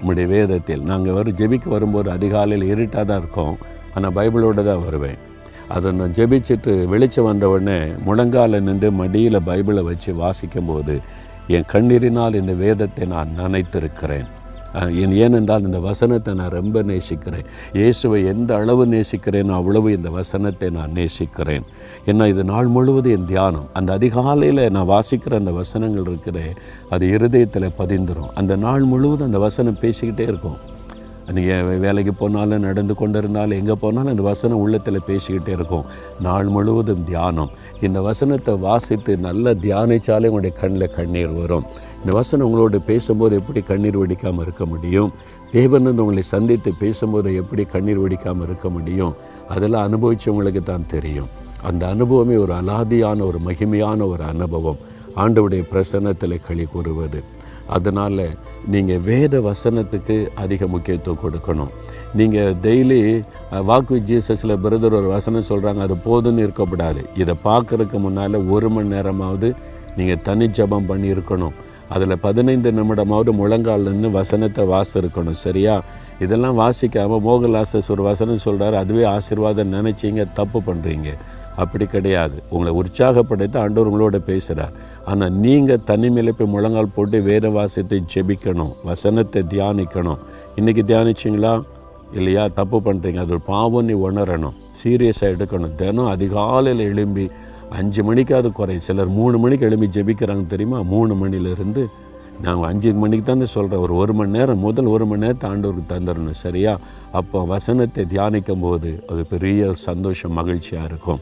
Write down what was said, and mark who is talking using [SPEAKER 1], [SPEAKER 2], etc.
[SPEAKER 1] உம்முடைய வேதத்தில். நாங்கள் ஜெபிக்க வரும்போது அதிகாலையில் இருட்டாக தான் இருக்கோம், ஆனால் பைபிளோடு தான் வருவேன். அதை நான் ஜெபிச்சுட்டு வெளிச்சம் வந்த உடனே முழங்கால நின்று மடியில் பைபிளை வச்சு வாசிக்கும்போது என் கண்ணீரினால் இந்த வேதத்தை நான் நினைத்திருக்கிறேன். ஏனென்றால் இந்த வசனத்தை நான் ரொம்ப நேசிக்கிறேன். இயேசுவை எந்த அளவு நேசிக்கிறேனோ அவ்வளவு இந்த வசனத்தை நான் நேசிக்கிறேன். ஏன்னா இது நாள் முழுவதும் என் தியானம். அந்த அதிகாலையில் நான் வாசிக்கிற அந்த வசனங்கள் இருக்கிறேன், அது இருதயத்தில் பதிந்துடும். அந்த நாள் முழுவதும் அந்த வசனம் பேசிக்கிட்டே இருக்கும். நீங்கள் வேலைக்கு போனாலும் நடந்து கொண்டு இருந்தாலும் எங்கே போனாலும் அந்த வசனம் உள்ளத்தில் பேசிக்கிட்டே இருக்கும். நாள் முழுவதும் தியானம். இந்த வசனத்தை வாசித்து நல்லா தியானித்தாலே உங்களுடைய கண்ணில் கண்ணீர் வரும். இந்த வசனம் உங்களோடு பேசும்போது எப்படி கண்ணீர் வடிக்காமல் இருக்க முடியும்? தேவன் உங்களை சந்தித்து பேசும்போது எப்படி கண்ணீர் வடிக்காமல் இருக்க முடியும்? அதெல்லாம் அனுபவித்தவங்களுக்கு தான் தெரியும். அந்த அனுபவமே ஒரு அலாதியான ஒரு மகிமையான ஒரு அனுபவம், ஆண்டவருடைய பிரசன்னத்தில் களி கூறுவது. அதனால் நீங்கள் வேத வசனத்துக்கு அதிக முக்கியத்துவம் கொடுக்கணும். நீங்கள் டெய்லி வாக் வித் ஜீசஸில் பிரதர் ஒரு வசனம் சொல்கிறாங்க, அது போதும்னு இருக்கக்கூடாது. இதை பார்க்குறதுக்கு முன்னால் 1 மணி நேரமாவது நீங்கள் தனி ஜெபம் பண்ணி இருக்கணும். அதில் 15 நிமிடமாவது முழங்கால் நின்று வசனத்தை வாசிருக்கணும். சரியா? இதெல்லாம் வாசிக்காமல் மோகன்லாஸ் ஒரு வசனம் சொல்கிறார், அதுவே ஆசீர்வாதம் நினச்சிங்க, தப்பு பண்ணுறீங்க. அப்படி கிடையாது. உங்களை உற்சாகப்படுத்த ஆண்டவர் உங்களோட பேசுகிறார். ஆனால் நீங்கள் தனிமையில் போய் முழங்கால் போட்டு வேத வாசியத்தை ஜெபிக்கணும், வசனத்தை தியானிக்கணும். இன்றைக்கி தியானிச்சிங்களா இல்லையா? தப்பு பண்ணுறீங்க. அது ஒரு பாவம், நீ உணரணும், சீரியஸாக எடுக்கணும். தினம் அதிகாலையில் எழும்பி 5 மணிக்காவது குறை, சிலர் 3 மணிக்கு எழும்பி ஜெபிக்கிறாங்க தெரியுமா? 3 மணிலேருந்து நான் 5 மணிக்கு தானே சொல்கிறேன். ஒரு மணி நேரம், முதல் 1 மணி நேரத்தை ஆண்டவருக்கு தந்துடணும். சரியா? அப்போ வசனத்தை தியானிக்கும் போது அது பெரிய சந்தோஷம், மகிழ்ச்சியாக இருக்கும்.